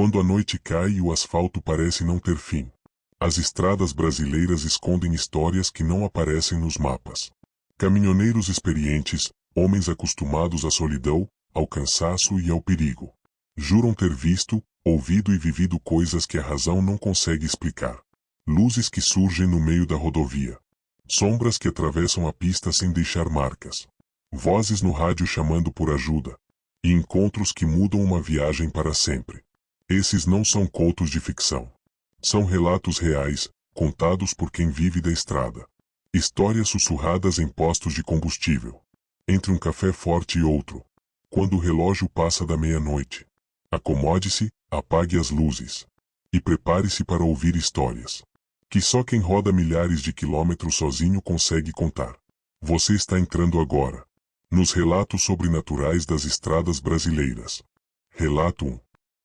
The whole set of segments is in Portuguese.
Quando a noite cai e o asfalto parece não ter fim. As estradas brasileiras escondem histórias que não aparecem nos mapas. Caminhoneiros experientes, homens acostumados à solidão, ao cansaço e ao perigo. Juram ter visto, ouvido e vivido coisas que a razão não consegue explicar. Luzes que surgem no meio da rodovia. Sombras que atravessam a pista sem deixar marcas. Vozes no rádio chamando por ajuda. E encontros que mudam uma viagem para sempre. Esses não são contos de ficção. São relatos reais, contados por quem vive da estrada. Histórias sussurradas em postos de combustível. Entre um café forte e outro. Quando o relógio passa da meia-noite. Acomode-se, apague as luzes. E prepare-se para ouvir histórias que só quem roda milhares de quilômetros sozinho consegue contar. Você está entrando agora nos relatos sobrenaturais das estradas brasileiras. Relato 1.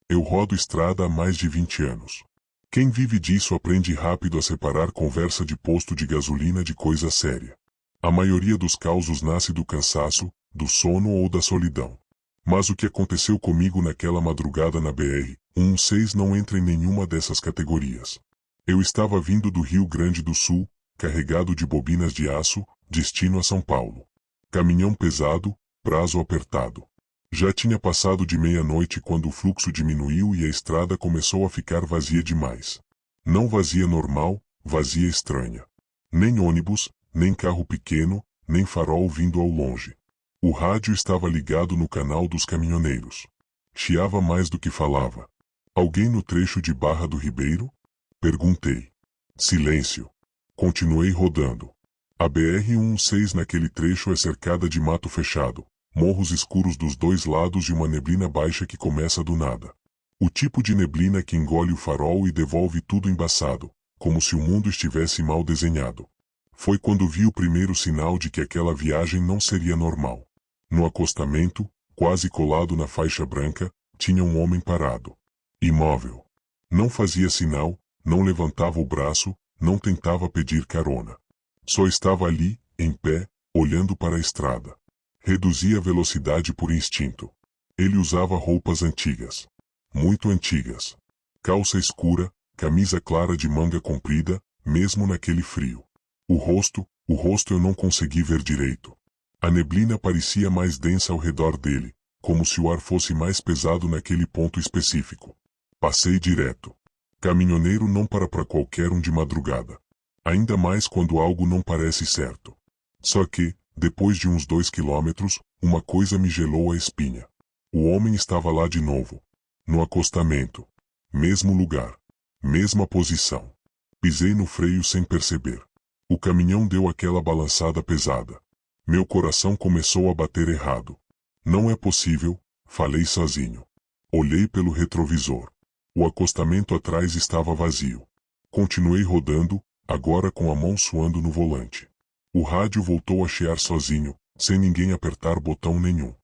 Eu rodo estrada há mais de 20 anos. Quem vive disso aprende rápido a separar conversa de posto de gasolina de coisa séria. A maioria dos causos nasce do cansaço, do sono ou da solidão. Mas o que aconteceu comigo naquela madrugada na BR-116 não entra em nenhuma dessas categorias. Eu estava vindo do Rio Grande do Sul, carregado de bobinas de aço, destino a São Paulo. Caminhão pesado, prazo apertado. Já tinha passado de meia-noite quando o fluxo diminuiu e a estrada começou a ficar vazia demais. Não vazia normal, vazia estranha. Nem ônibus, nem carro pequeno, nem farol vindo ao longe. O rádio estava ligado no canal dos caminhoneiros. Chiava mais do que falava. Alguém no trecho de Barra do Ribeiro? Perguntei. Silêncio. Continuei rodando. A BR-116 naquele trecho é cercada de mato fechado, morros escuros dos dois lados e uma neblina baixa que começa do nada. O tipo de neblina que engole o farol e devolve tudo embaçado, como se o mundo estivesse mal desenhado. Foi quando vi o primeiro sinal de que aquela viagem não seria normal. No acostamento, quase colado na faixa branca, tinha um homem parado. Imóvel. Não fazia sinal, não levantava o braço, não tentava pedir carona. Só estava ali, em pé, olhando para a estrada. Reduzia a velocidade por instinto. Ele usava roupas antigas. Muito antigas. Calça escura, camisa clara de manga comprida, mesmo naquele frio. O rosto eu não consegui ver direito. A neblina parecia mais densa ao redor dele, como se o ar fosse mais pesado naquele ponto específico. Passei direto. Caminhoneiro não para qualquer um de madrugada. Ainda mais quando algo não parece certo. Só que, depois de uns 2 quilômetros, uma coisa me gelou a espinha. O homem estava lá de novo. No acostamento. Mesmo lugar. Mesma posição. Pisei no freio sem perceber. O caminhão deu aquela balançada pesada. Meu coração começou a bater errado. Não é possível, falei sozinho. Olhei pelo retrovisor. O acostamento atrás estava vazio. Continuei rodando, agora com a mão suando no volante. O rádio voltou a chiar sozinho, sem ninguém apertar botão nenhum.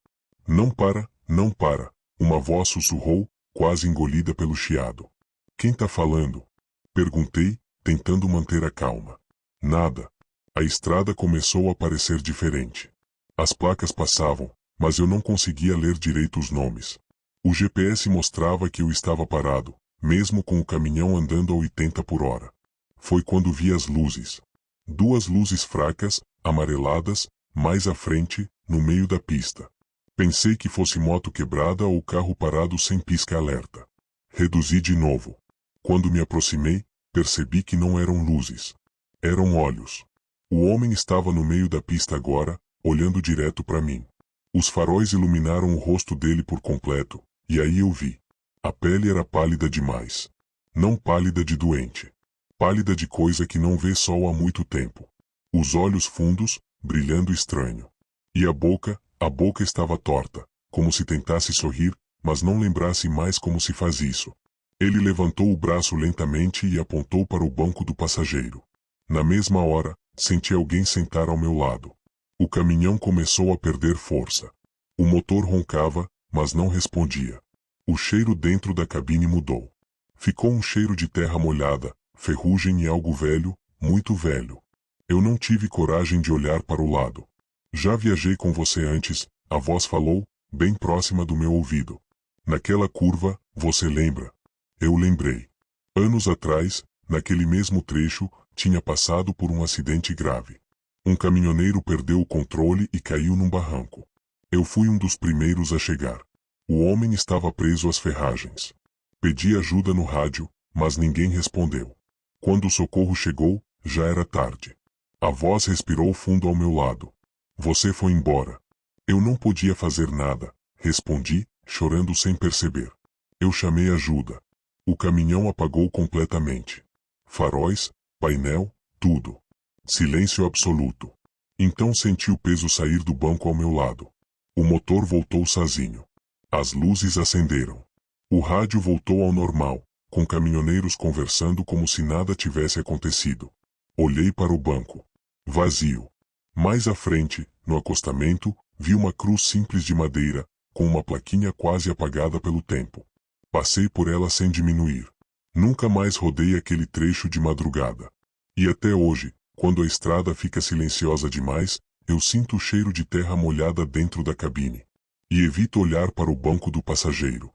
Não para, não para, uma voz sussurrou, quase engolida pelo chiado. Quem tá falando? Perguntei, tentando manter a calma. Nada. A estrada começou a parecer diferente. As placas passavam, mas eu não conseguia ler direito os nomes. O GPS mostrava que eu estava parado, mesmo com o caminhão andando a 80 por hora. Foi quando vi as luzes. 2 luzes fracas, amareladas, mais à frente, no meio da pista. Pensei que fosse moto quebrada ou carro parado sem pisca-alerta. Reduzi de novo. Quando me aproximei, percebi que não eram luzes. Eram olhos. O homem estava no meio da pista agora, olhando direto para mim. Os faróis iluminaram o rosto dele por completo, e aí eu vi. A pele era pálida demais. Não pálida de doente. Pálida de coisa que não vê sol há muito tempo. Os olhos fundos, brilhando estranho. E a boca estava torta, como se tentasse sorrir, mas não lembrasse mais como se faz isso. Ele levantou o braço lentamente e apontou para o banco do passageiro. Na mesma hora, senti alguém sentar ao meu lado. O caminhão começou a perder força. O motor roncava, mas não respondia. O cheiro dentro da cabine mudou. Ficou um cheiro de terra molhada, ferrugem e algo velho, muito velho. Eu não tive coragem de olhar para o lado. Já viajei com você antes, a voz falou, bem próxima do meu ouvido. Naquela curva, você lembra? Eu lembrei. Anos atrás, naquele mesmo trecho, tinha passado por um acidente grave. Um caminhoneiro perdeu o controle e caiu num barranco. Eu fui um dos primeiros a chegar. O homem estava preso às ferragens. Pedi ajuda no rádio, mas ninguém respondeu. Quando o socorro chegou, já era tarde. A voz respirou fundo ao meu lado. Você foi embora. Eu não podia fazer nada, respondi, chorando sem perceber. Eu chamei ajuda. O caminhão apagou completamente. Faróis, painel, tudo. Silêncio absoluto. Então senti o peso sair do banco ao meu lado. O motor voltou sozinho. As luzes acenderam. O rádio voltou ao normal, com caminhoneiros conversando como se nada tivesse acontecido. Olhei para o banco. Vazio. Mais à frente, no acostamento, vi uma cruz simples de madeira, com uma plaquinha quase apagada pelo tempo. Passei por ela sem diminuir. Nunca mais rodei aquele trecho de madrugada. E até hoje, quando a estrada fica silenciosa demais, eu sinto o cheiro de terra molhada dentro da cabine. E evito olhar para o banco do passageiro.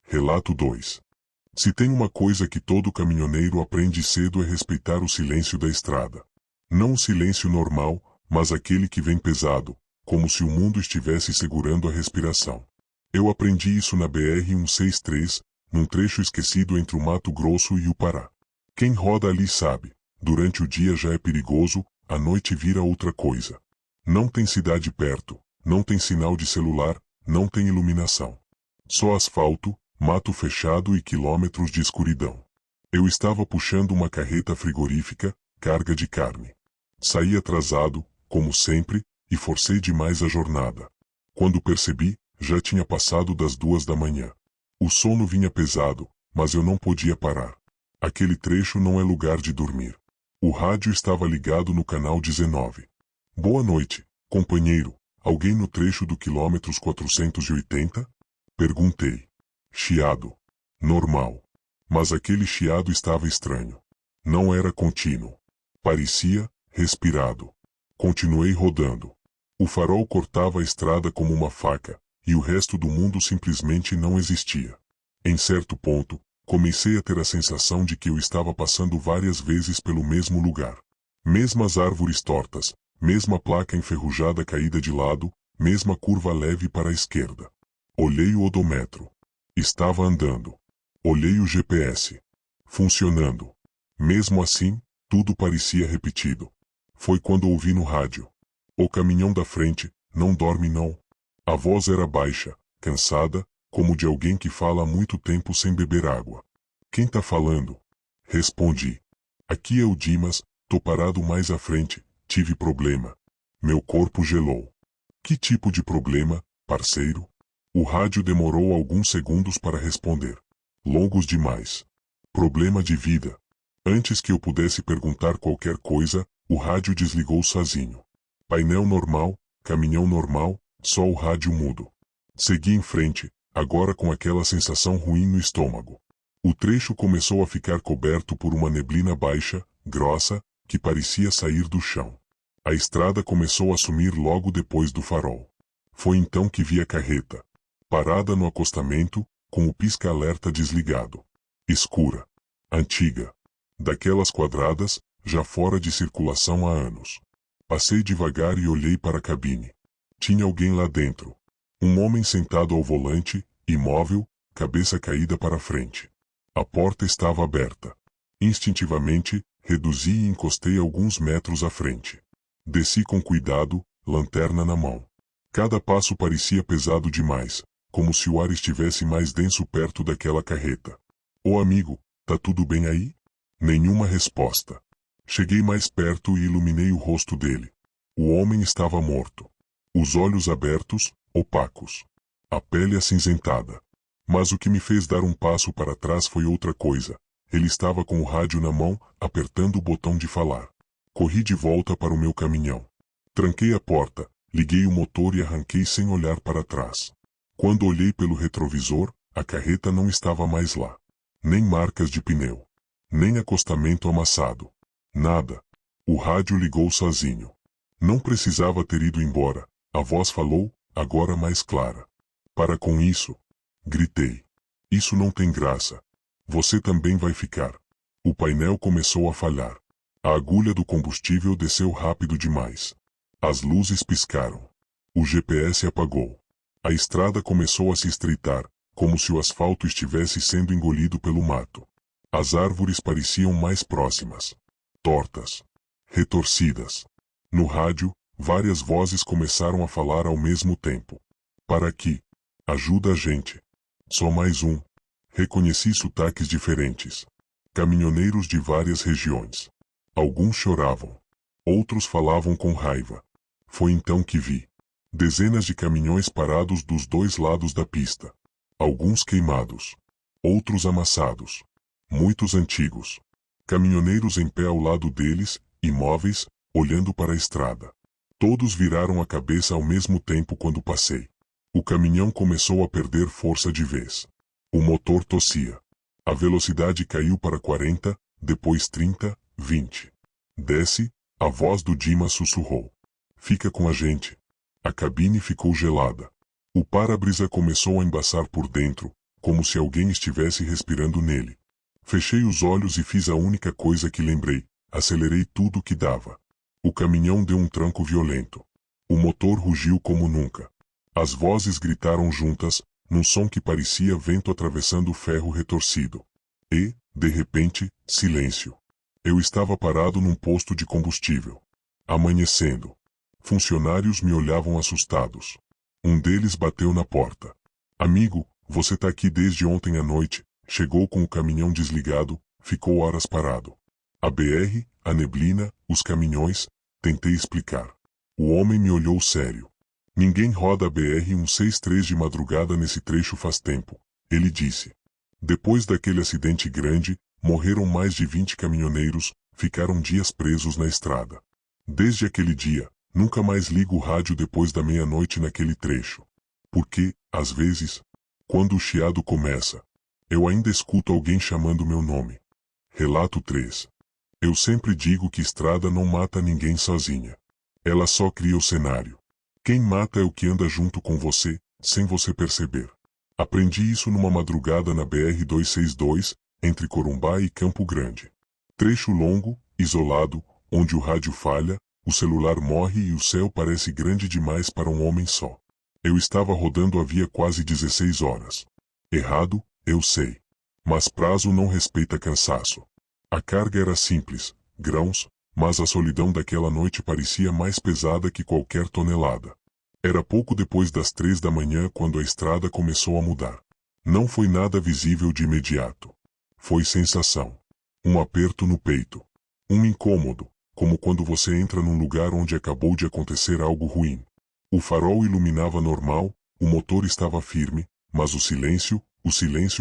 Relato 2. Se tem uma coisa que todo caminhoneiro aprende cedo é respeitar o silêncio da estrada. Não o silêncio normal, mas aquele que vem pesado, como se o mundo estivesse segurando a respiração. Eu aprendi isso na BR-163, num trecho esquecido entre o Mato Grosso e o Pará. Quem roda ali sabe, durante o dia já é perigoso, à noite vira outra coisa. Não tem cidade perto, não tem sinal de celular, não tem iluminação. Só asfalto, mato fechado e quilômetros de escuridão. Eu estava puxando uma carreta frigorífica, carga de carne. Saí atrasado, como sempre, e forcei demais a jornada. Quando percebi, já tinha passado das 2 da manhã. O sono vinha pesado, mas eu não podia parar. Aquele trecho não é lugar de dormir. O rádio estava ligado no canal 19. Boa noite, companheiro. Alguém no trecho do quilômetros 480? Perguntei. Chiado. Normal. Mas aquele chiado estava estranho. Não era contínuo. Parecia respirado. Continuei rodando. O farol cortava a estrada como uma faca, e o resto do mundo simplesmente não existia. Em certo ponto, comecei a ter a sensação de que eu estava passando várias vezes pelo mesmo lugar. Mesmas árvores tortas, mesma placa enferrujada caída de lado, mesma curva leve para a esquerda. Olhei o odômetro. Estava andando. Olhei o GPS. Funcionando. Mesmo assim, tudo parecia repetido. Foi quando ouvi no rádio. O caminhão da frente, não dorme não. A voz era baixa, cansada, como de alguém que fala há muito tempo sem beber água. Quem tá falando? Respondi. Aqui é o Dimas, tô parado mais à frente, tive problema. Meu corpo gelou. Que tipo de problema, parceiro? O rádio demorou alguns segundos para responder. Longos demais. Problema de vida. Antes que eu pudesse perguntar qualquer coisa, o rádio desligou sozinho. Painel normal, caminhão normal, só o rádio mudo. Segui em frente, agora com aquela sensação ruim no estômago. O trecho começou a ficar coberto por uma neblina baixa, grossa, que parecia sair do chão. A estrada começou a sumir logo depois do farol. Foi então que vi a carreta. Parada no acostamento, com o pisca-alerta desligado. Escura. Antiga. Daquelas quadradas, já fora de circulação há anos. Passei devagar e olhei para a cabine. Tinha alguém lá dentro. Um homem sentado ao volante, imóvel, cabeça caída para frente. A porta estava aberta. Instintivamente, reduzi e encostei alguns metros à frente. Desci com cuidado, lanterna na mão. Cada passo parecia pesado demais, como se o ar estivesse mais denso perto daquela carreta. Ô amigo, tá tudo bem aí? Nenhuma resposta. Cheguei mais perto e iluminei o rosto dele. O homem estava morto. Os olhos abertos, opacos. A pele acinzentada. Mas o que me fez dar um passo para trás foi outra coisa. Ele estava com o rádio na mão, apertando o botão de falar. Corri de volta para o meu caminhão. Tranquei a porta, liguei o motor e arranquei sem olhar para trás. Quando olhei pelo retrovisor, a carreta não estava mais lá. Nem marcas de pneu. Nem acostamento amassado. Nada. O rádio ligou sozinho. Não precisava ter ido embora. A voz falou, agora mais clara. Para com isso. Gritei. Isso não tem graça. Você também vai ficar. O painel começou a falhar. A agulha do combustível desceu rápido demais. As luzes piscaram. O GPS apagou. A estrada começou a se estreitar, como se o asfalto estivesse sendo engolido pelo mato. As árvores pareciam mais próximas. Tortas. Retorcidas. No rádio, várias vozes começaram a falar ao mesmo tempo. Para aqui. Ajuda a gente. Só mais um. Reconheci sotaques diferentes. Caminhoneiros de várias regiões. Alguns choravam. Outros falavam com raiva. Foi então que vi. Dezenas de caminhões parados dos dois lados da pista. Alguns queimados. Outros amassados. Muitos antigos. Caminhoneiros em pé ao lado deles, imóveis, olhando para a estrada. Todos viraram a cabeça ao mesmo tempo quando passei. O caminhão começou a perder força de vez. O motor tossia. A velocidade caiu para 40, depois 30, 20. Desce, a voz do Dima sussurrou. Fica com a gente. A cabine ficou gelada. O para-brisa começou a embaçar por dentro, como se alguém estivesse respirando nele. Fechei os olhos e fiz a única coisa que lembrei. Acelerei tudo o que dava. O caminhão deu um tranco violento. O motor rugiu como nunca. As vozes gritaram juntas, num som que parecia vento atravessando o ferro retorcido. E, de repente, silêncio. Eu estava parado num posto de combustível. Amanhecendo. Funcionários me olhavam assustados. Um deles bateu na porta. Amigo, você tá aqui desde ontem à noite. Chegou com o caminhão desligado, ficou horas parado. A BR, a neblina, os caminhões, tentei explicar. O homem me olhou sério. Ninguém roda a BR-163 de madrugada nesse trecho faz tempo, ele disse. Depois daquele acidente grande, morreram mais de 20 caminhoneiros, ficaram dias presos na estrada. Desde aquele dia, nunca mais ligo o rádio depois da meia-noite naquele trecho. Porque, às vezes, quando o chiado começa, eu ainda escuto alguém chamando meu nome. Relato 3. Eu sempre digo que estrada não mata ninguém sozinha. Ela só cria o cenário. Quem mata é o que anda junto com você, sem você perceber. Aprendi isso numa madrugada na BR-262, entre Corumbá e Campo Grande. Trecho longo, isolado, onde o rádio falha, o celular morre e o céu parece grande demais para um homem só. Eu estava rodando havia quase 16 horas. Errado, eu sei. Mas prazo não respeita cansaço. A carga era simples, grãos, mas a solidão daquela noite parecia mais pesada que qualquer tonelada. Era pouco depois das 3 da manhã quando a estrada começou a mudar. Não foi nada visível de imediato. Foi sensação. Um aperto no peito. Um incômodo, como quando você entra num lugar onde acabou de acontecer algo ruim. O farol iluminava normal, o motor estava firme, mas o silêncio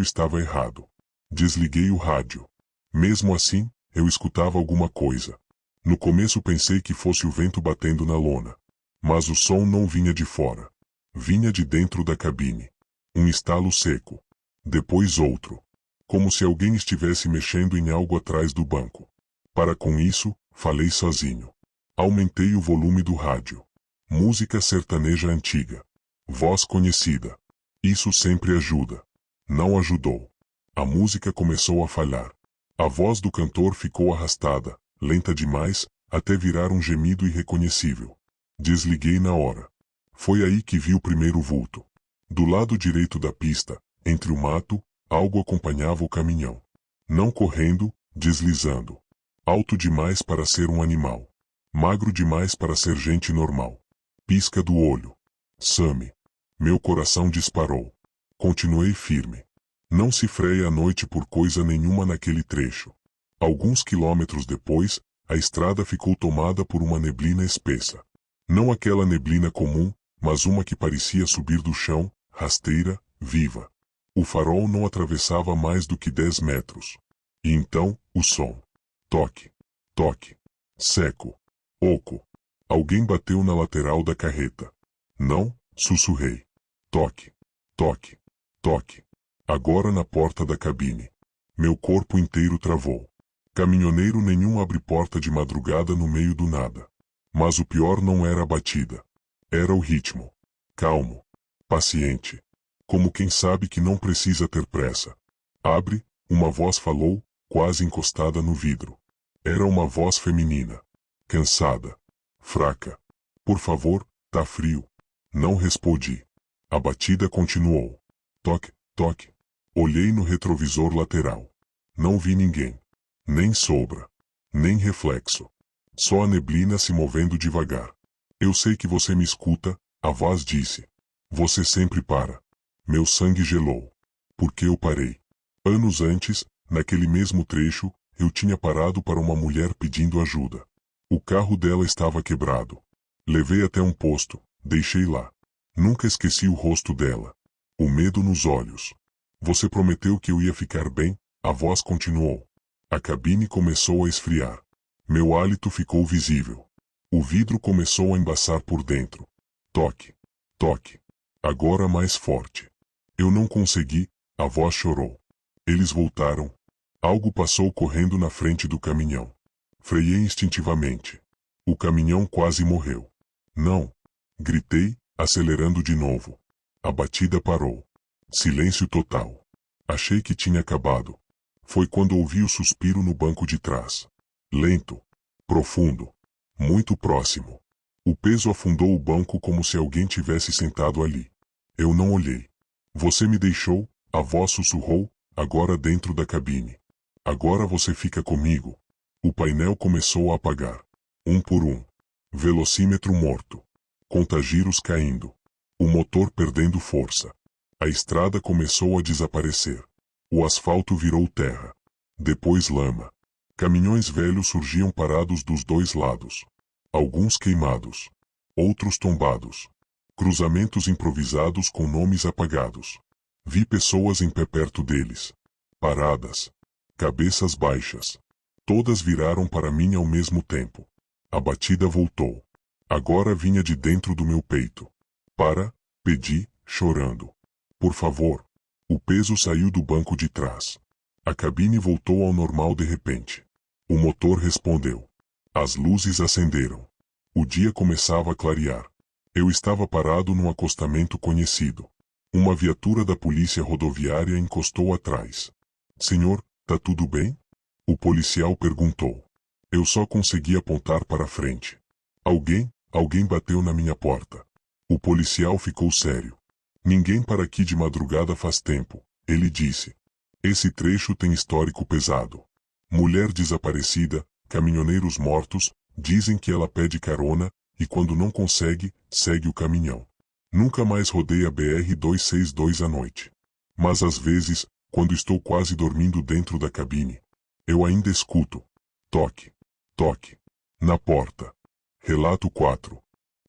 estava errado. Desliguei o rádio. Mesmo assim, eu escutava alguma coisa. No começo pensei que fosse o vento batendo na lona. Mas o som não vinha de fora. Vinha de dentro da cabine. Um estalo seco. Depois outro. Como se alguém estivesse mexendo em algo atrás do banco. Para com isso, falei sozinho. Aumentei o volume do rádio. Música sertaneja antiga. Voz conhecida. Isso sempre ajuda. Não ajudou. A música começou a falhar. A voz do cantor ficou arrastada, lenta demais, até virar um gemido irreconhecível. Desliguei na hora. Foi aí que vi o primeiro vulto. Do lado direito da pista, entre o mato, algo acompanhava o caminhão. Não correndo, deslizando. Alto demais para ser um animal. Magro demais para ser gente normal. Pisca do olho. Sami. Meu coração disparou. Continuei firme. Não se freia à noite por coisa nenhuma naquele trecho. Alguns quilômetros depois, a estrada ficou tomada por uma neblina espessa. Não aquela neblina comum, mas uma que parecia subir do chão, rasteira, viva. O farol não atravessava mais do que 10 metros. E então, o som. Toque. Toque. Seco. Oco. Alguém bateu na lateral da carreta. Não, sussurrei. Toque. Toque. Toque. Agora na porta da cabine. Meu corpo inteiro travou. Caminhoneiro nenhum abre porta de madrugada no meio do nada. Mas o pior não era a batida. Era o ritmo. Calmo. Paciente. Como quem sabe que não precisa ter pressa. Abre, Uma voz falou, quase encostada no vidro. Era uma voz feminina. Cansada. Fraca. Por favor, tá frio. Não respondi. A batida continuou. Toque, toque. Olhei no retrovisor lateral. Não vi ninguém. Nem sombra. Nem reflexo. Só a neblina se movendo devagar. Eu sei que você me escuta, a voz disse. Você sempre para. Meu sangue gelou. Porque eu parei. Anos antes, naquele mesmo trecho, eu tinha parado para uma mulher pedindo ajuda. O carro dela estava quebrado. Levei até um posto, deixei lá. Nunca esqueci o rosto dela. O medo nos olhos. Você prometeu que eu ia ficar bem, a voz continuou. A cabine começou a esfriar. Meu hálito ficou visível. O vidro começou a embaçar por dentro. Toque. Toque. Agora mais forte. Eu não consegui, a voz chorou. Eles voltaram. Algo passou correndo na frente do caminhão. Freiei instintivamente. O caminhão quase morreu. Não. Gritei, acelerando de novo. A batida parou. Silêncio total. Achei que tinha acabado. Foi quando ouvi o suspiro no banco de trás. Lento. Profundo. Muito próximo. O peso afundou o banco como se alguém tivesse sentado ali. Eu não olhei. Você me deixou, a voz sussurrou, agora dentro da cabine. Agora você fica comigo. O painel começou a apagar. Um por um. Velocímetro morto. Contagiros caindo. O motor perdendo força. A estrada começou a desaparecer. O asfalto virou terra. Depois lama. Caminhões velhos surgiam parados dos dois lados. Alguns queimados. Outros tombados. Cruzamentos improvisados com nomes apagados. Vi pessoas em pé perto deles. Paradas. Cabeças baixas. Todas viraram para mim ao mesmo tempo. A batida voltou. Agora vinha de dentro do meu peito. Para, pedi, chorando. Por favor. O peso saiu do banco de trás. A cabine voltou ao normal de repente. O motor respondeu. As luzes acenderam. O dia começava a clarear. Eu estava parado num acostamento conhecido. Uma viatura da polícia rodoviária encostou atrás. Senhor, tá tudo bem? O policial perguntou. Eu só consegui apontar para frente. Alguém bateu na minha porta. O policial ficou sério. Ninguém para aqui de madrugada faz tempo, ele disse. Esse trecho tem histórico pesado. Mulher desaparecida, caminhoneiros mortos, dizem que ela pede carona, e quando não consegue, segue o caminhão. Nunca mais rodei a BR-262 à noite. Mas às vezes, quando estou quase dormindo dentro da cabine, eu ainda escuto. Toque. Toque. Na porta. Relato 4.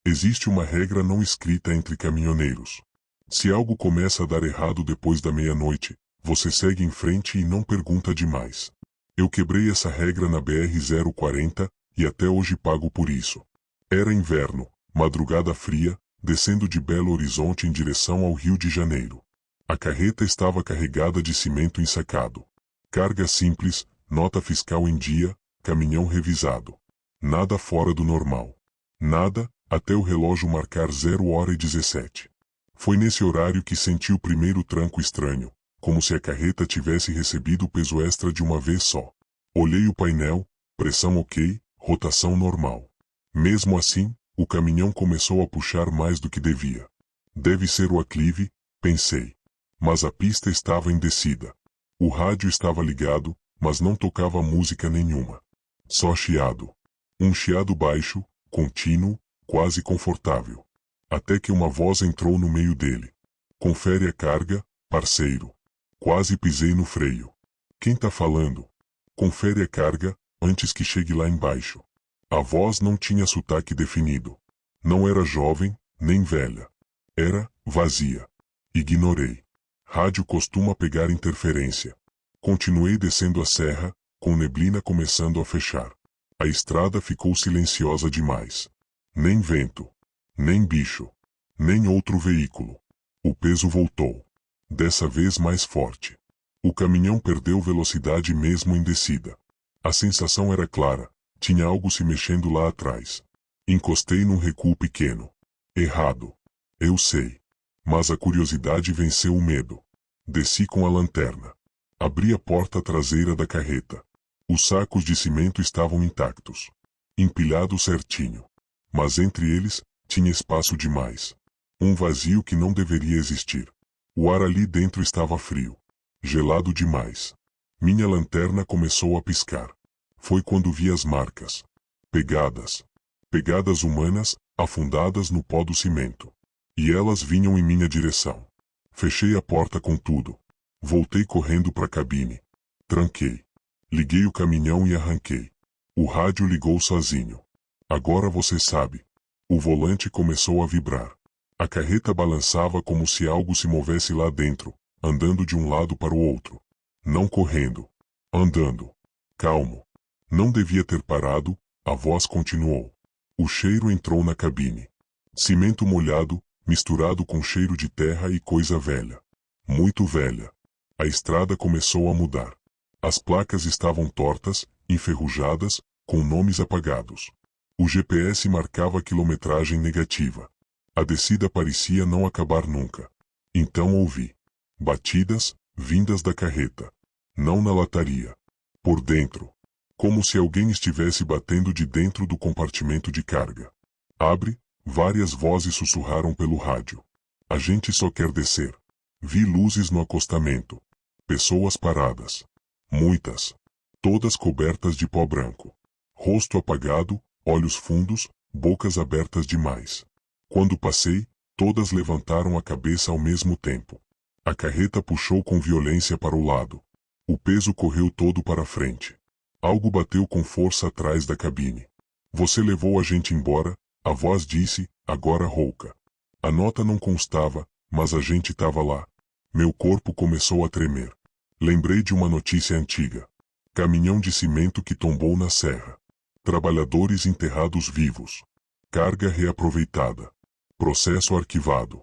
Existe uma regra não escrita entre caminhoneiros. Se algo começa a dar errado depois da meia-noite, você segue em frente e não pergunta demais. Eu quebrei essa regra na BR-040, e até hoje pago por isso. Era inverno, madrugada fria, descendo de Belo Horizonte em direção ao Rio de Janeiro. A carreta estava carregada de cimento ensacado. Carga simples, nota fiscal em dia, caminhão revisado. Nada fora do normal. Nada, até o relógio marcar 0h17. Foi nesse horário que senti o primeiro tranco estranho, como se a carreta tivesse recebido peso extra de uma vez só. Olhei o painel, pressão ok, rotação normal. Mesmo assim, o caminhão começou a puxar mais do que devia. Deve ser o aclive, pensei. Mas a pista estava em descida. O rádio estava ligado, mas não tocava música nenhuma. Só chiado. Um chiado baixo, contínuo, quase confortável. Até que uma voz entrou no meio dele. Confere a carga, parceiro. Quase pisei no freio. Quem tá falando? Confere a carga, antes que chegue lá embaixo. A voz não tinha sotaque definido. Não era jovem, nem velha. Era vazia. Ignorei. Rádio costuma pegar interferência. Continuei descendo a serra, com neblina começando a fechar. A estrada ficou silenciosa demais. Nem vento. Nem bicho. Nem outro veículo. O peso voltou. Dessa vez mais forte. O caminhão perdeu velocidade mesmo em descida. A sensação era clara. Tinha algo se mexendo lá atrás. Encostei num recuo pequeno. Errado. Eu sei. Mas a curiosidade venceu o medo. Desci com a lanterna. Abri a porta traseira da carreta. Os sacos de cimento estavam intactos, empilhados certinho. Mas entre eles, tinha espaço demais. Um vazio que não deveria existir. O ar ali dentro estava frio. Gelado demais. Minha lanterna começou a piscar. Foi quando vi as marcas. Pegadas. Pegadas humanas, afundadas no pó do cimento. E elas vinham em minha direção. Fechei a porta com tudo. Voltei correndo para a cabine. Tranquei. Liguei o caminhão e arranquei. O rádio ligou sozinho. Agora você sabe. O volante começou a vibrar. A carreta balançava como se algo se movesse lá dentro, andando de um lado para o outro. Não correndo. Andando. Calmo. Não devia ter parado, a voz continuou. O cheiro entrou na cabine. Cimento molhado, misturado com cheiro de terra e coisa velha. Muito velha. A estrada começou a mudar. As placas estavam tortas, enferrujadas, com nomes apagados. O GPS marcava quilometragem negativa. A descida parecia não acabar nunca. Então ouvi. Batidas, vindas da carreta. Não na lataria. Por dentro. Como se alguém estivesse batendo de dentro do compartimento de carga. Abre, várias vozes sussurraram pelo rádio. A gente só quer descer. Vi luzes no acostamento. Pessoas paradas. Muitas. Todas cobertas de pó branco. Rosto apagado, olhos fundos, bocas abertas demais. Quando passei, todas levantaram a cabeça ao mesmo tempo. A carreta puxou com violência para o lado. O peso correu todo para frente. Algo bateu com força atrás da cabine. Você levou a gente embora, a voz disse, agora rouca. A nota não constava, mas a gente estava lá. Meu corpo começou a tremer. Lembrei de uma notícia antiga. Caminhão de cimento que tombou na serra. Trabalhadores enterrados vivos. Carga reaproveitada. Processo arquivado.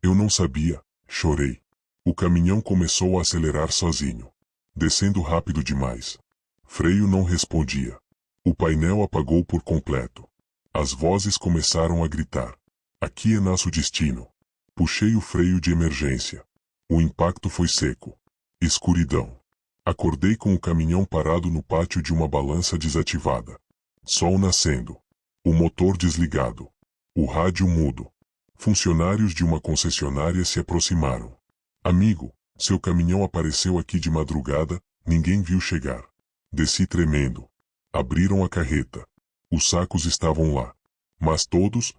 Eu não sabia, chorei. O caminhão começou a acelerar sozinho. Descendo rápido demais. Freio não respondia. O painel apagou por completo. As vozes começaram a gritar. Aqui é nosso destino. Puxei o freio de emergência. O impacto foi seco. Escuridão. Acordei com o caminhão parado no pátio de uma balança desativada. Sol nascendo. O motor desligado. O rádio mudo. Funcionários de uma concessionária se aproximaram. Amigo, seu caminhão apareceu aqui de madrugada, ninguém viu chegar. Desci tremendo. Abriram a carreta. Os sacos estavam lá. Mas todos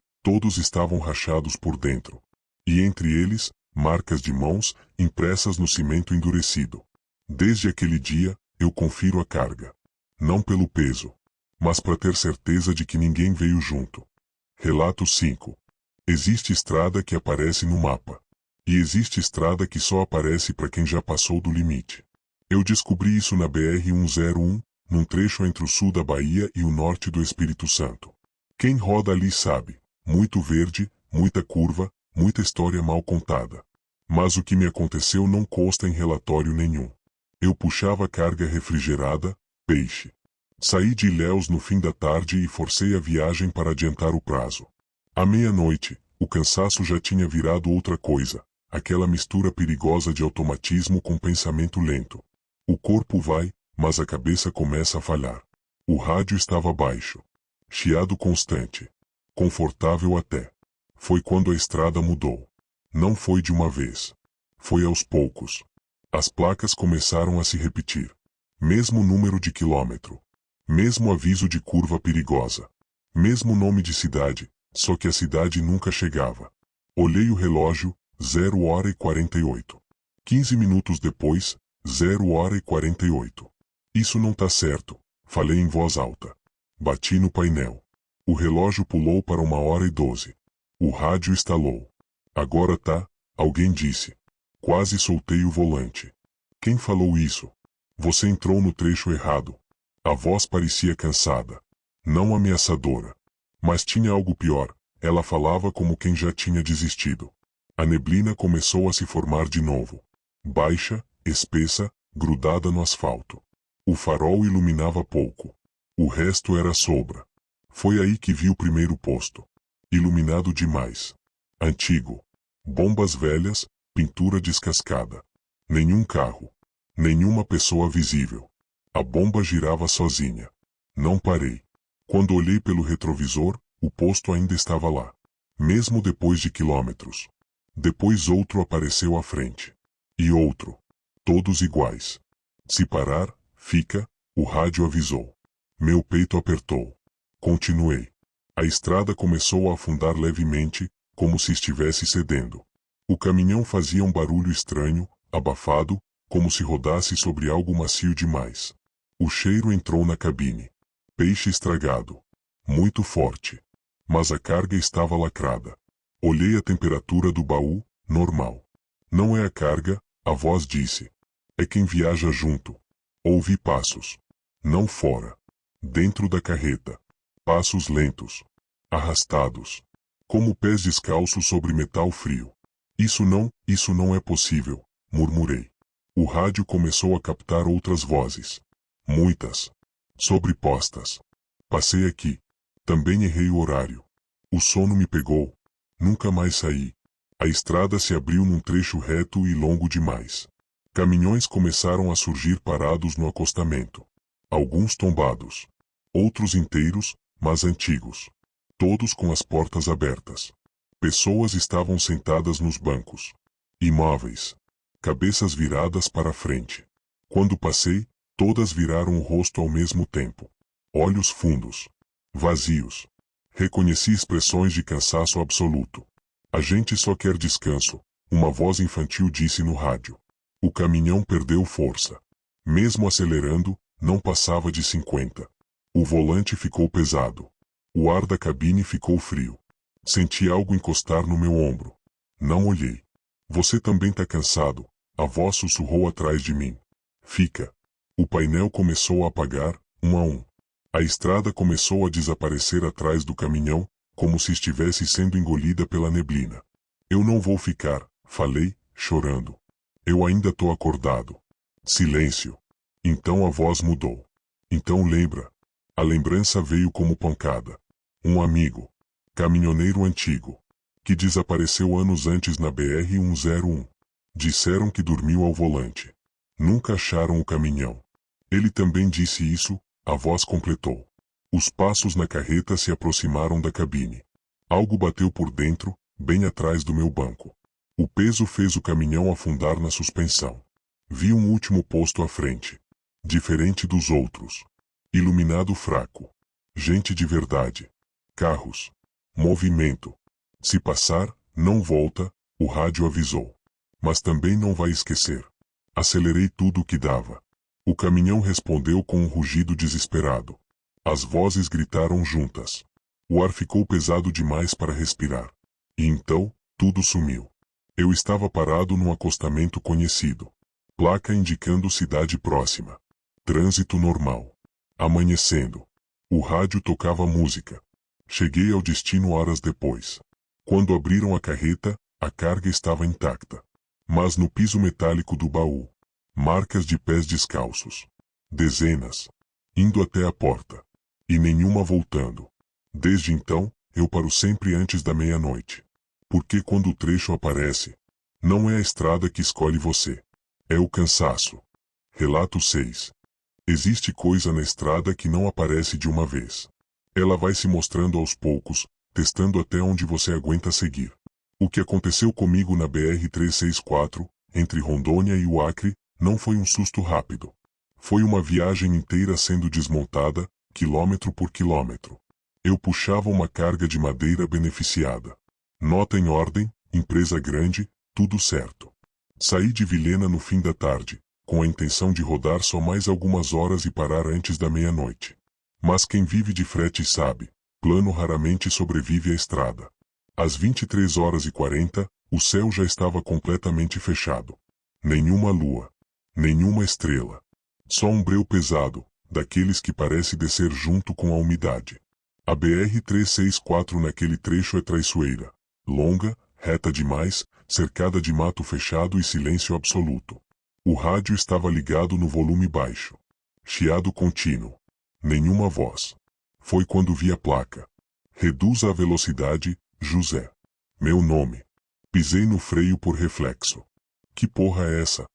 estavam rachados por dentro. E entre eles, marcas de mãos, impressas no cimento endurecido. Desde aquele dia, eu confiro a carga. Não pelo peso, mas para ter certeza de que ninguém veio junto. Relato 5. Existe estrada que aparece no mapa. E existe estrada que só aparece para quem já passou do limite. Eu descobri isso na BR-101, num trecho entre o sul da Bahia e o norte do Espírito Santo. Quem roda ali sabe, muito verde, muita curva, muita história mal contada. Mas o que me aconteceu não consta em relatório nenhum. Eu puxava carga refrigerada, peixe. Saí de Ilhéus no fim da tarde e forcei a viagem para adiantar o prazo. À meia-noite, o cansaço já tinha virado outra coisa, aquela mistura perigosa de automatismo com pensamento lento. O corpo vai, mas a cabeça começa a falhar. O rádio estava baixo. Chiado constante. Confortável até. Foi quando a estrada mudou. Não foi de uma vez. Foi aos poucos. As placas começaram a se repetir. Mesmo número de quilômetro. Mesmo aviso de curva perigosa. Mesmo nome de cidade, só que a cidade nunca chegava. Olhei o relógio, 0h48. 15 minutos depois, 0h48. Isso não tá certo, falei em voz alta. Bati no painel. O relógio pulou para 1h12. O rádio estalou. Agora tá, alguém disse. Quase soltei o volante. Quem falou isso? Você entrou no trecho errado. A voz parecia cansada. Não ameaçadora. Mas tinha algo pior, ela falava como quem já tinha desistido. A neblina começou a se formar de novo. Baixa, espessa, grudada no asfalto. O farol iluminava pouco. O resto era sombra. Foi aí que vi o primeiro posto. Iluminado demais. Antigo. Bombas velhas, pintura descascada. Nenhum carro. Nenhuma pessoa visível. A bomba girava sozinha. Não parei. Quando olhei pelo retrovisor, o posto ainda estava lá. Mesmo depois de quilômetros. Depois outro apareceu à frente. E outro. Todos iguais. Se parar, fica, o rádio avisou. Meu peito apertou. Continuei. A estrada começou a afundar levemente, como se estivesse cedendo. O caminhão fazia um barulho estranho, abafado, como se rodasse sobre algo macio demais. O cheiro entrou na cabine. Peixe estragado. Muito forte. Mas a carga estava lacrada. Olhei a temperatura do baú, normal. Não é a carga, a voz disse. É quem viaja junto. Ouvi passos. Não fora. Dentro da carreta. Passos lentos. Arrastados. Como pés descalços sobre metal frio. Isso não é possível, murmurei. O rádio começou a captar outras vozes. Muitas. Sobrepostas. Passei aqui. Também errei o horário. O sono me pegou. Nunca mais saí. A estrada se abriu num trecho reto e longo demais. Caminhões começaram a surgir parados no acostamento. Alguns tombados. Outros inteiros, mas antigos. Todos com as portas abertas. Pessoas estavam sentadas nos bancos. Imóveis. Cabeças viradas para a frente. Quando passei, todas viraram o rosto ao mesmo tempo. Olhos fundos. Vazios. Reconheci expressões de cansaço absoluto. A gente só quer descanso, uma voz infantil disse no rádio. O caminhão perdeu força. Mesmo acelerando, não passava de 50. O volante ficou pesado. O ar da cabine ficou frio. Senti algo encostar no meu ombro. Não olhei. Você também tá cansado, a voz sussurrou atrás de mim. Fica. O painel começou a apagar, um a um. A estrada começou a desaparecer atrás do caminhão, como se estivesse sendo engolida pela neblina. Eu não vou ficar, falei, chorando. Eu ainda tô acordado. Silêncio. Então a voz mudou. Então lembra. A lembrança veio como pancada. Um amigo. Caminhoneiro antigo. Que desapareceu anos antes na BR-101. Disseram que dormiu ao volante. Nunca acharam o caminhão. Ele também disse isso, a voz completou. Os passos na carreta se aproximaram da cabine. Algo bateu por dentro, bem atrás do meu banco. O peso fez o caminhão afundar na suspensão. Vi um último posto à frente. Diferente dos outros. Iluminado fraco. Gente de verdade. Carros. Movimento. Se passar, não volta, o rádio avisou. Mas também não vai esquecer. Acelerei tudo o que dava. O caminhão respondeu com um rugido desesperado. As vozes gritaram juntas. O ar ficou pesado demais para respirar. E então, tudo sumiu. Eu estava parado num acostamento conhecido. Placa indicando cidade próxima. Trânsito normal. Amanhecendo. O rádio tocava música. Cheguei ao destino horas depois. Quando abriram a carreta, a carga estava intacta. Mas no piso metálico do baú, marcas de pés descalços. Dezenas. Indo até a porta. E nenhuma voltando. Desde então, eu paro sempre antes da meia-noite. Porque quando o trecho aparece, não é a estrada que escolhe você. É o cansaço. Relato 6. Existe coisa na estrada que não aparece de uma vez. Ela vai se mostrando aos poucos, testando até onde você aguenta seguir. O que aconteceu comigo na BR-364, entre Rondônia e o Acre, não foi um susto rápido. Foi uma viagem inteira sendo desmontada, quilômetro por quilômetro. Eu puxava uma carga de madeira beneficiada. Nota em ordem, empresa grande, tudo certo. Saí de Vilhena no fim da tarde, com a intenção de rodar só mais algumas horas e parar antes da meia-noite. Mas quem vive de frete sabe, plano raramente sobrevive à estrada. Às 23h40, o céu já estava completamente fechado. Nenhuma lua. Nenhuma estrela. Só um breu pesado, daqueles que parece descer junto com a umidade. A BR-364 naquele trecho é traiçoeira. Longa, reta demais, cercada de mato fechado e silêncio absoluto. O rádio estava ligado no volume baixo. Chiado contínuo. Nenhuma voz. Foi quando vi a placa. Reduza a velocidade, José. Meu nome. Pisei no freio por reflexo. Que porra é essa?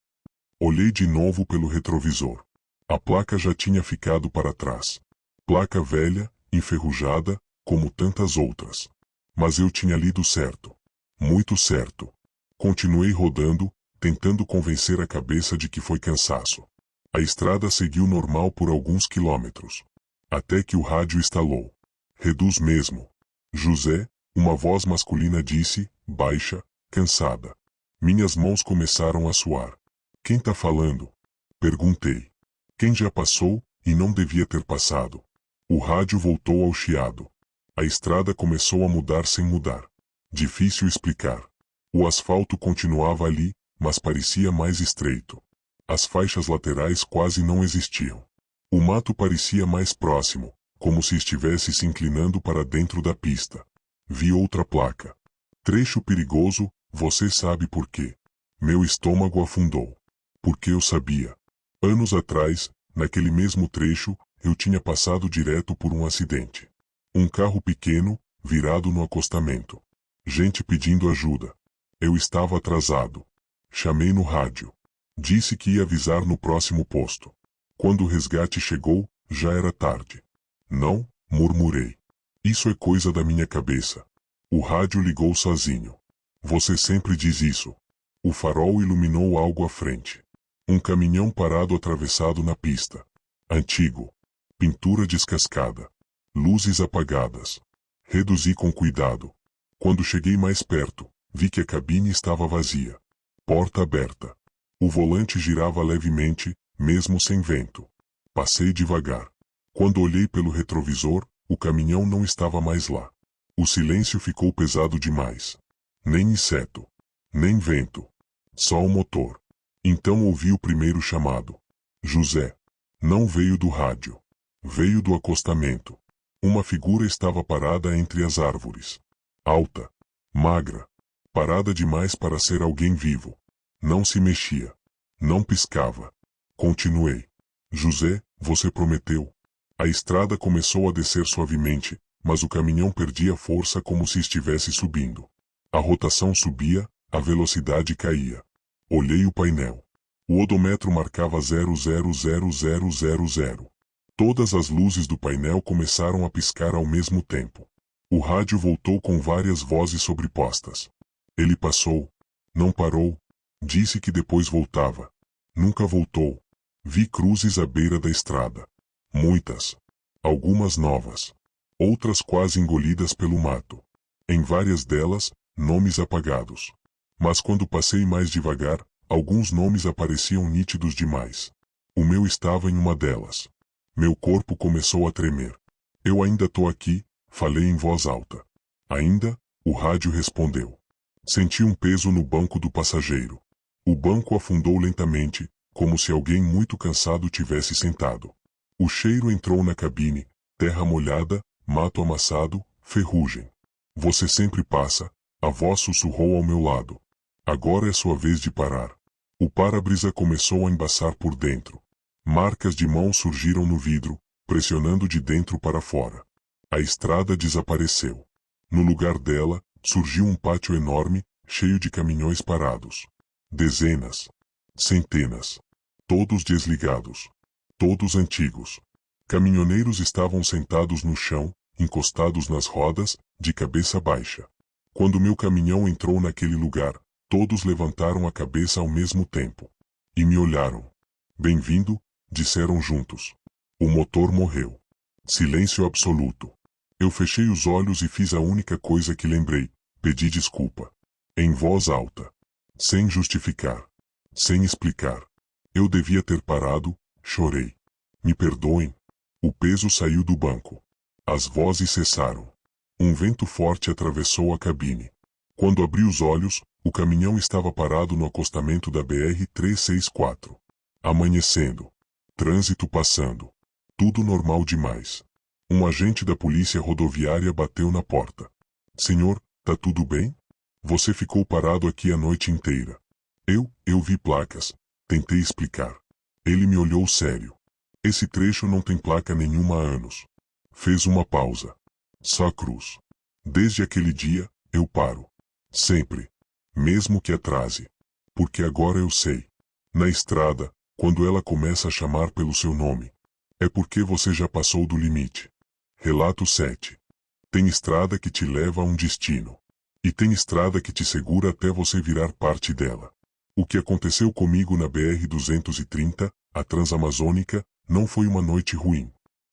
Olhei de novo pelo retrovisor. A placa já tinha ficado para trás. Placa velha, enferrujada, como tantas outras. Mas eu tinha lido certo. Muito certo. Continuei rodando, tentando convencer a cabeça de que foi cansaço. A estrada seguiu normal por alguns quilômetros. Até que o rádio estalou. Reduz mesmo. José, uma voz masculina disse, baixa, cansada. Minhas mãos começaram a suar. Quem tá falando? Perguntei. Quem já passou, e não devia ter passado. O rádio voltou ao chiado. A estrada começou a mudar sem mudar. Difícil explicar. O asfalto continuava ali, mas parecia mais estreito. As faixas laterais quase não existiam. O mato parecia mais próximo, como se estivesse se inclinando para dentro da pista. Vi outra placa. Trecho perigoso, você sabe por quê. Meu estômago afundou. Porque eu sabia. Anos atrás, naquele mesmo trecho, eu tinha passado direto por um acidente. Um carro pequeno, virado no acostamento. Gente pedindo ajuda. Eu estava atrasado. Chamei no rádio. Disse que ia avisar no próximo posto. Quando o resgate chegou, já era tarde. Não, murmurei. Isso é coisa da minha cabeça. O rádio ligou sozinho. Você sempre diz isso. O farol iluminou algo à frente. Um caminhão parado atravessado na pista. Antigo. Pintura descascada. Luzes apagadas. Reduzi com cuidado. Quando cheguei mais perto, vi que a cabine estava vazia. Porta aberta. O volante girava levemente, mesmo sem vento. Passei devagar. Quando olhei pelo retrovisor, o caminhão não estava mais lá. O silêncio ficou pesado demais. Nem inseto. Nem vento. Só o motor. Então ouvi o primeiro chamado. José. Não veio do rádio. Veio do acostamento. Uma figura estava parada entre as árvores. Alta. Magra. Parada demais para ser alguém vivo. Não se mexia. Não piscava. Continuei. José, você prometeu. A estrada começou a descer suavemente, mas o caminhão perdia força como se estivesse subindo. A rotação subia, a velocidade caía. Olhei o painel. O odômetro marcava 000000. Todas as luzes do painel começaram a piscar ao mesmo tempo. O rádio voltou com várias vozes sobrepostas. Ele passou. Não parou. Disse que depois voltava. Nunca voltou. Vi cruzes à beira da estrada. Muitas. Algumas novas. Outras quase engolidas pelo mato. Em várias delas, nomes apagados. Mas quando passei mais devagar, alguns nomes apareciam nítidos demais. O meu estava em uma delas. Meu corpo começou a tremer. Eu ainda tô aqui, falei em voz alta. Ainda? O rádio respondeu. Senti um peso no banco do passageiro. O banco afundou lentamente, como se alguém muito cansado tivesse sentado. O cheiro entrou na cabine, terra molhada, mato amassado, ferrugem. Você sempre passa, a voz sussurrou ao meu lado. Agora é sua vez de parar. O para-brisa começou a embaçar por dentro. Marcas de mão surgiram no vidro, pressionando de dentro para fora. A estrada desapareceu. No lugar dela, surgiu um pátio enorme, cheio de caminhões parados. Dezenas. Centenas. Todos desligados. Todos antigos. Caminhoneiros estavam sentados no chão, encostados nas rodas, de cabeça baixa. Quando meu caminhão entrou naquele lugar, todos levantaram a cabeça ao mesmo tempo. E me olharam. Bem-vindo, disseram juntos. O motor morreu. Silêncio absoluto. Eu fechei os olhos e fiz a única coisa que lembrei. Pedi desculpa. Em voz alta. Sem justificar. Sem explicar. Eu devia ter parado, chorei. Me perdoem. O peso saiu do banco. As vozes cessaram. Um vento forte atravessou a cabine. Quando abri os olhos, o caminhão estava parado no acostamento da BR-364. Amanhecendo. Trânsito passando. Tudo normal demais. Um agente da polícia rodoviária bateu na porta. Senhor, tá tudo bem? Você ficou parado aqui a noite inteira. Eu vi placas. Tentei explicar. Ele me olhou sério. Esse trecho não tem placa nenhuma há anos. Fez uma pausa. Só cruz. Desde aquele dia, eu paro. Sempre. Mesmo que atrase. Porque agora eu sei. Na estrada, quando ela começa a chamar pelo seu nome, é porque você já passou do limite. Relato 7. Tem estrada que te leva a um destino. E tem estrada que te segura até você virar parte dela. O que aconteceu comigo na BR-230, a Transamazônica, não foi uma noite ruim.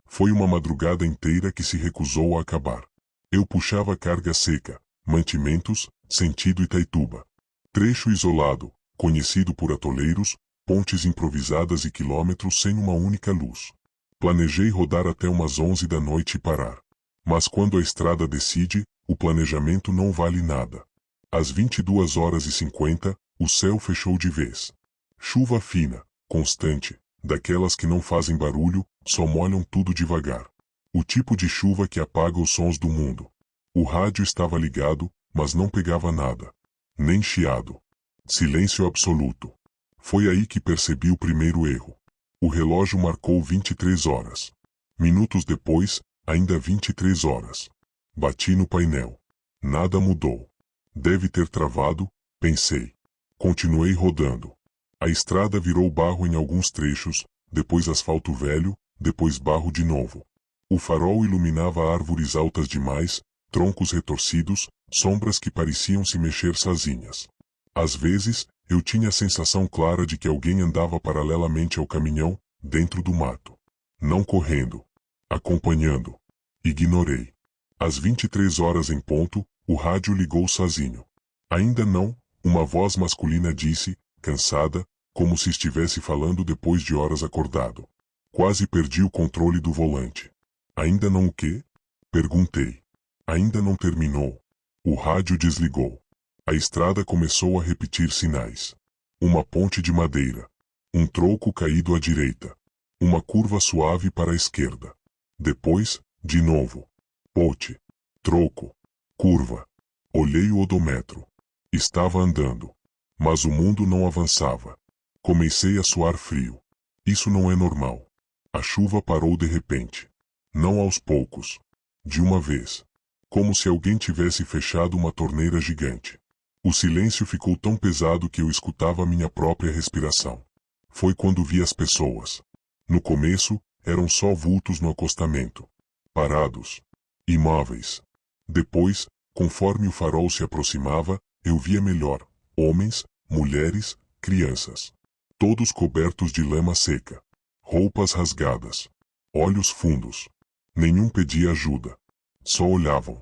Foi uma madrugada inteira que se recusou a acabar. Eu puxava carga seca, mantimentos, sentido Itaituba. Trecho isolado, conhecido por atoleiros, pontes improvisadas e quilômetros sem uma única luz. Planejei rodar até umas 11 da noite e parar. Mas quando a estrada decide, o planejamento não vale nada. Às 22h50, o céu fechou de vez. Chuva fina, constante, daquelas que não fazem barulho, só molham tudo devagar. O tipo de chuva que apaga os sons do mundo. O rádio estava ligado, mas não pegava nada. Nem chiado. Silêncio absoluto. Foi aí que percebi o primeiro erro. O relógio marcou 23 horas. Minutos depois, ainda 23 horas. Bati no painel. Nada mudou. Deve ter travado, pensei. Continuei rodando. A estrada virou barro em alguns trechos, depois asfalto velho, depois barro de novo. O farol iluminava árvores altas demais, troncos retorcidos, sombras que pareciam se mexer sozinhas. Às vezes, eu tinha a sensação clara de que alguém andava paralelamente ao caminhão, dentro do mato. Não correndo. Acompanhando. Ignorei. Às 23 horas em ponto, o rádio ligou sozinho. Ainda não, uma voz masculina disse, cansada, como se estivesse falando depois de horas acordado. Quase perdi o controle do volante. Ainda não o quê? Perguntei. Ainda não terminou. O rádio desligou. A estrada começou a repetir sinais. Uma ponte de madeira. Um troco caído à direita. Uma curva suave para a esquerda. Depois, de novo. Ponte. Troco. Curva. Olhei o odômetro. Estava andando. Mas o mundo não avançava. Comecei a suar frio. Isso não é normal. A chuva parou de repente. Não aos poucos. De uma vez. Como se alguém tivesse fechado uma torneira gigante. O silêncio ficou tão pesado que eu escutava minha própria respiração. Foi quando vi as pessoas. No começo, eram só vultos no acostamento. Parados. Imóveis. Depois, conforme o farol se aproximava, eu via melhor. Homens, mulheres, crianças. Todos cobertos de lama seca. Roupas rasgadas. Olhos fundos. Nenhum pedia ajuda. Só olhavam.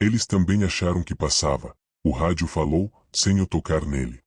Eles também acharam que passava. O rádio falou, sem eu tocar nele.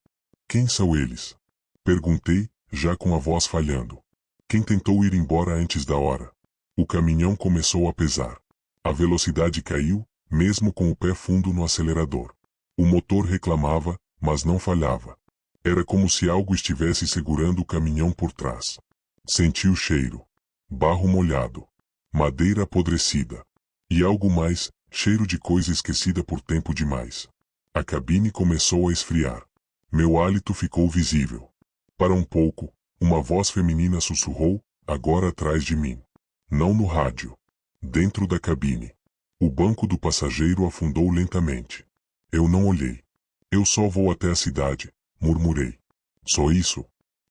Quem são eles? Perguntei, já com a voz falhando. Quem tentou ir embora antes da hora? O caminhão começou a pesar. A velocidade caiu, mesmo com o pé fundo no acelerador. O motor reclamava, mas não falhava. Era como se algo estivesse segurando o caminhão por trás. Senti o cheiro. Barro molhado. Madeira apodrecida. E algo mais, cheiro de coisa esquecida por tempo demais. A cabine começou a esfriar. Meu hálito ficou visível. Para um pouco, uma voz feminina sussurrou, agora atrás de mim. Não no rádio. Dentro da cabine. O banco do passageiro afundou lentamente. Eu não olhei. Eu só vou até a cidade, murmurei. Só isso?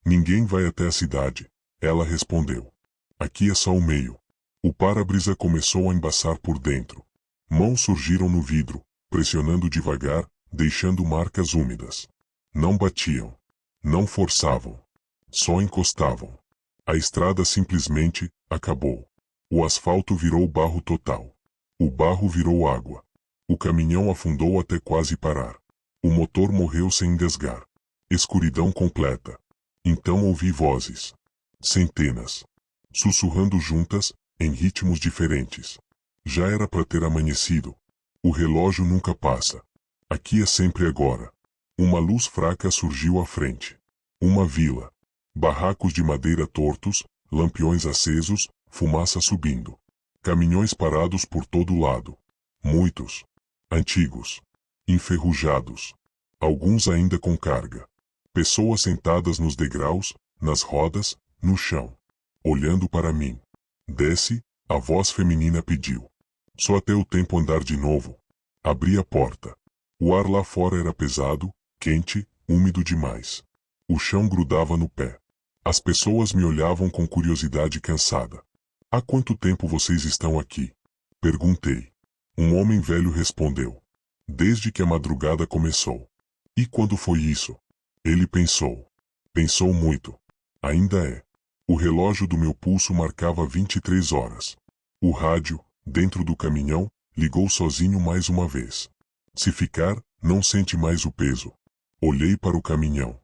Ninguém vai até a cidade, ela respondeu. Aqui é só o meio. O para-brisa começou a embaçar por dentro. Mãos surgiram no vidro, pressionando devagar, deixando marcas úmidas. Não batiam. Não forçavam. Só encostavam. A estrada simplesmente acabou. O asfalto virou barro total. O barro virou água. O caminhão afundou até quase parar. O motor morreu sem engasgar. Escuridão completa. Então ouvi vozes. Centenas. Sussurrando juntas, em ritmos diferentes. Já era para ter amanhecido. O relógio nunca passa. Aqui é sempre agora. Uma luz fraca surgiu à frente. Uma vila. Barracos de madeira tortos, lampiões acesos, fumaça subindo. Caminhões parados por todo lado. Muitos. Antigos. Enferrujados. Alguns ainda com carga. Pessoas sentadas nos degraus, nas rodas, no chão. Olhando para mim. Desce, a voz feminina pediu. Só até o tempo andar de novo. Abri a porta. O ar lá fora era pesado, quente, úmido demais. O chão grudava no pé. As pessoas me olhavam com curiosidade cansada. Há quanto tempo vocês estão aqui? Perguntei. Um homem velho respondeu. Desde que a madrugada começou. E quando foi isso? Ele pensou. Pensou muito. Ainda é. O relógio do meu pulso marcava 23 horas. O rádio, dentro do caminhão, ligou sozinho mais uma vez. Se ficar, não sente mais o peso. Olhei para o caminhão.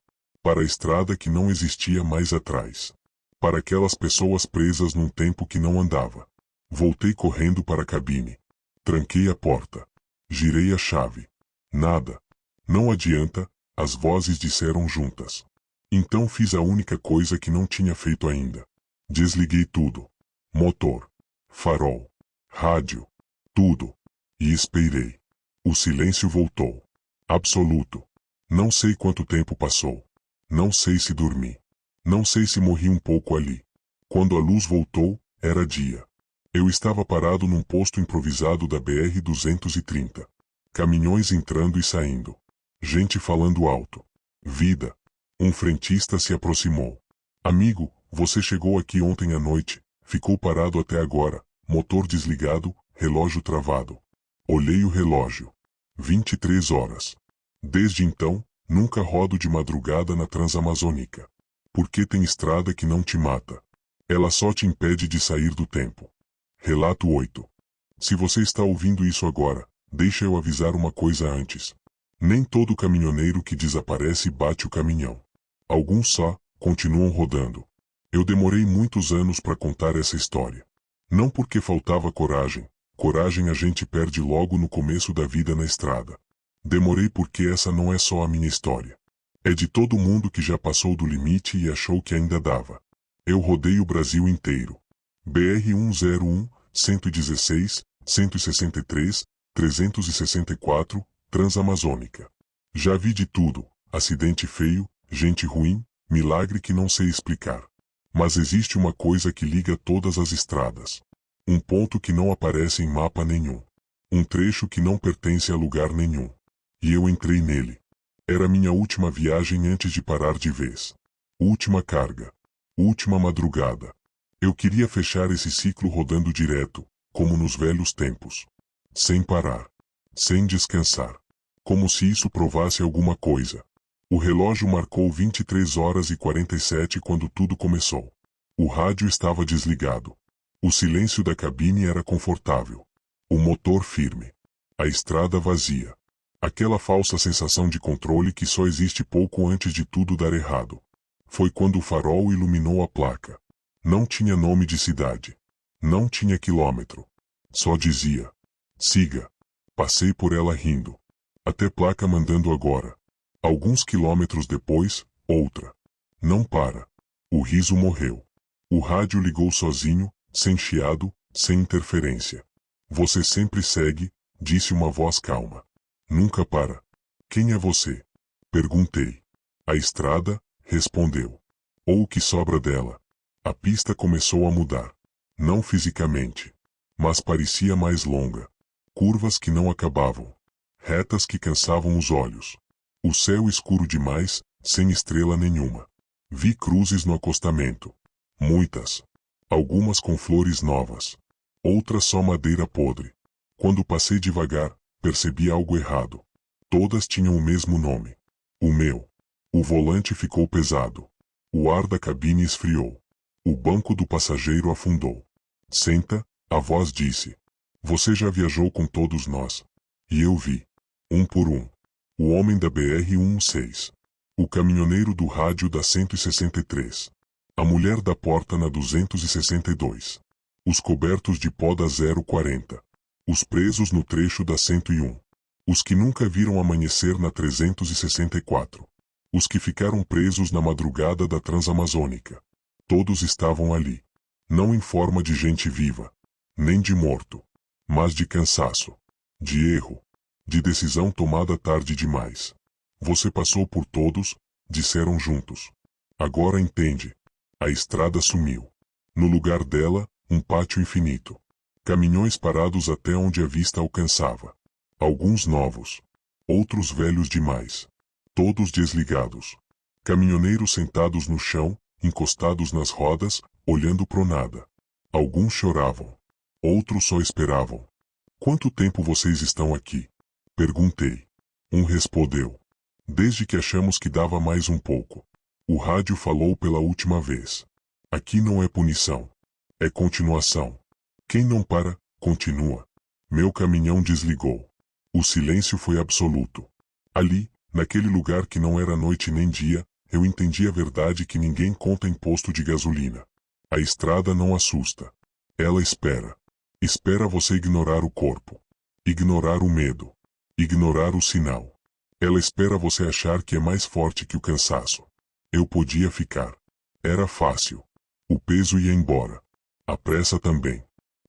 Para a estrada que não existia mais atrás. Para aquelas pessoas presas num tempo que não andava. Voltei correndo para a cabine. Tranquei a porta. Girei a chave. Nada. Não adianta, as vozes disseram juntas. Então fiz a única coisa que não tinha feito ainda. Desliguei tudo. Motor. Farol. Rádio. Tudo. E esperei. O silêncio voltou. Absoluto. Não sei quanto tempo passou. Não sei se dormi. Não sei se morri um pouco ali. Quando a luz voltou, era dia. Eu estava parado num posto improvisado da BR-230. Caminhões entrando e saindo. Gente falando alto. Vida. Um frentista se aproximou. Amigo, você chegou aqui ontem à noite, ficou parado até agora, motor desligado, relógio travado. Olhei o relógio. 23 horas. Desde então, nunca rodo de madrugada na Transamazônica. Porque tem estrada que não te mata. Ela só te impede de sair do tempo. Relato 8. Se você está ouvindo isso agora, deixa eu avisar uma coisa antes. Nem todo caminhoneiro que desaparece bate o caminhão. Alguns só continuam rodando. Eu demorei muitos anos para contar essa história. Não porque faltava coragem. Coragem a gente perde logo no começo da vida na estrada. Demorei porque essa não é só a minha história. É de todo mundo que já passou do limite e achou que ainda dava. Eu rodei o Brasil inteiro. BR-101, 116, 163, 364, Transamazônica. Já vi de tudo, acidente feio, gente ruim, milagre que não sei explicar. Mas existe uma coisa que liga todas as estradas. Um ponto que não aparece em mapa nenhum. Um trecho que não pertence a lugar nenhum. E eu entrei nele. Era minha última viagem antes de parar de vez. Última carga. Última madrugada. Eu queria fechar esse ciclo rodando direto, como nos velhos tempos. Sem parar. Sem descansar. Como se isso provasse alguma coisa. O relógio marcou 23 horas e 47 quando tudo começou. O rádio estava desligado. O silêncio da cabine era confortável. O motor firme. A estrada vazia. Aquela falsa sensação de controle que só existe pouco antes de tudo dar errado. Foi quando o farol iluminou a placa. Não tinha nome de cidade. Não tinha quilômetro. Só dizia: siga. Passei por ela rindo. Até placa mandando agora. Alguns quilômetros depois, outra. Não para. O riso morreu. O rádio ligou sozinho, sem chiado, sem interferência. Você sempre segue, disse uma voz calma. Nunca para. Quem é você? Perguntei. A estrada, respondeu. Ou o que sobra dela. A pista começou a mudar. Não fisicamente. Mas parecia mais longa. Curvas que não acabavam. Retas que cansavam os olhos. O céu escuro demais, sem estrela nenhuma. Vi cruzes no acostamento. Muitas. Algumas com flores novas. Outras só madeira podre. Quando passei devagar, percebi algo errado. Todas tinham o mesmo nome. O meu. O volante ficou pesado. O ar da cabine esfriou. O banco do passageiro afundou. Senta, a voz disse. Você já viajou com todos nós. E eu vi. Um por um. O homem da BR-116. O caminhoneiro do rádio da 163. A mulher da porta na 262. Os cobertos de pó da 040. Os presos no trecho da 101. Os que nunca viram amanhecer na 364. Os que ficaram presos na madrugada da Transamazônica. Todos estavam ali. Não em forma de gente viva. Nem de morto. Mas de cansaço. De erro. De decisão tomada tarde demais. Você passou por todos, disseram juntos. Agora entende. A estrada sumiu. No lugar dela, um pátio infinito. Caminhões parados até onde a vista alcançava. Alguns novos. Outros velhos demais. Todos desligados. Caminhoneiros sentados no chão, encostados nas rodas, olhando pro nada. Alguns choravam. Outros só esperavam. Quanto tempo vocês estão aqui? Perguntei. Um respondeu. Desde que achamos que dava mais um pouco. O rádio falou pela última vez. Aqui não é punição. É continuação. Quem não para, continua. Meu caminhão desligou. O silêncio foi absoluto. Ali, naquele lugar que não era noite nem dia, eu entendi a verdade que ninguém conta em posto de gasolina. A estrada não assusta. Ela espera. Espera você ignorar o corpo. Ignorar o medo. Ignorar o sinal. Ela espera você achar que é mais forte que o cansaço. Eu podia ficar. Era fácil. O peso ia embora. A pressa também.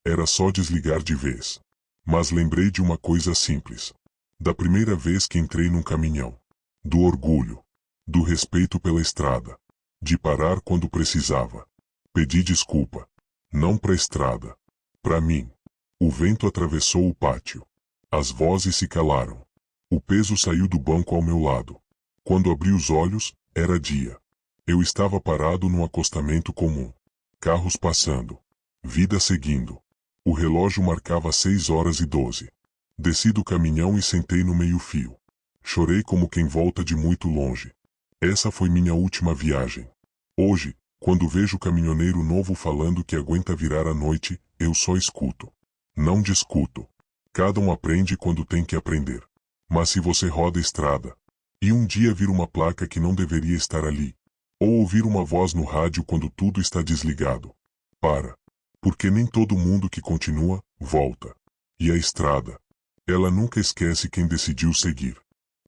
Era só desligar de vez. Mas lembrei de uma coisa simples. Da primeira vez que entrei num caminhão. Do orgulho. Do respeito pela estrada. De parar quando precisava. Pedi desculpa. Não pra estrada. Pra mim. O vento atravessou o pátio. As vozes se calaram. O peso saiu do banco ao meu lado. Quando abri os olhos, era dia. Eu estava parado num acostamento comum. Carros passando. Vida seguindo. O relógio marcava 6h12. Desci do caminhão e sentei no meio-fio. Chorei como quem volta de muito longe. Essa foi minha última viagem. Hoje, quando vejo caminhoneiro novo falando que aguenta virar à noite, eu só escuto. Não discuto. Cada um aprende quando tem que aprender. Mas se você roda estrada, e um dia vir uma placa que não deveria estar ali, ou ouvir uma voz no rádio quando tudo está desligado, para. Porque nem todo mundo que continua, volta. E a estrada? Ela nunca esquece quem decidiu seguir.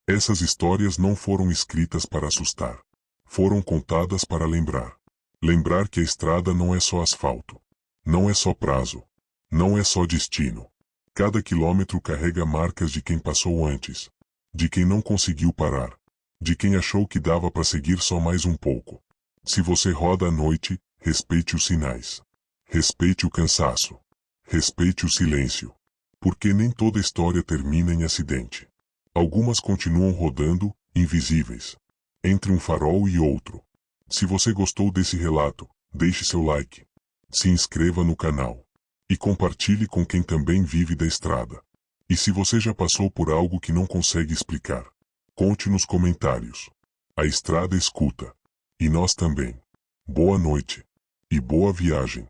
Essas histórias não foram escritas para assustar. Foram contadas para lembrar. Lembrar que a estrada não é só asfalto. Não é só prazo. Não é só destino. Cada quilômetro carrega marcas de quem passou antes. De quem não conseguiu parar. De quem achou que dava para seguir só mais um pouco. Se você roda à noite, respeite os sinais. Respeite o cansaço. Respeite o silêncio. Porque nem toda história termina em acidente. Algumas continuam rodando, invisíveis. Entre um farol e outro. Se você gostou desse relato, deixe seu like. Se inscreva no canal. E compartilhe com quem também vive da estrada. E se você já passou por algo que não consegue explicar, conte nos comentários. A estrada escuta. E nós também. Boa noite. E boa viagem.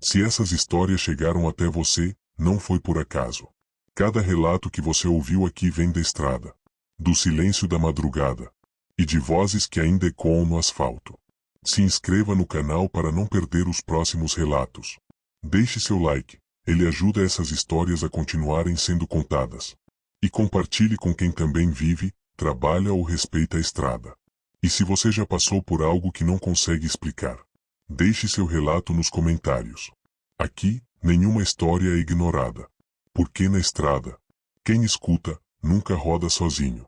Se essas histórias chegaram até você, não foi por acaso. Cada relato que você ouviu aqui vem da estrada. Do silêncio da madrugada. E de vozes que ainda ecoam no asfalto. Se inscreva no canal para não perder os próximos relatos. Deixe seu like, ele ajuda essas histórias a continuarem sendo contadas. E compartilhe com quem também vive, trabalha ou respeita a estrada. E se você já passou por algo que não consegue explicar, deixe seu relato nos comentários. Aqui, nenhuma história é ignorada. Porque na estrada, quem escuta, nunca roda sozinho.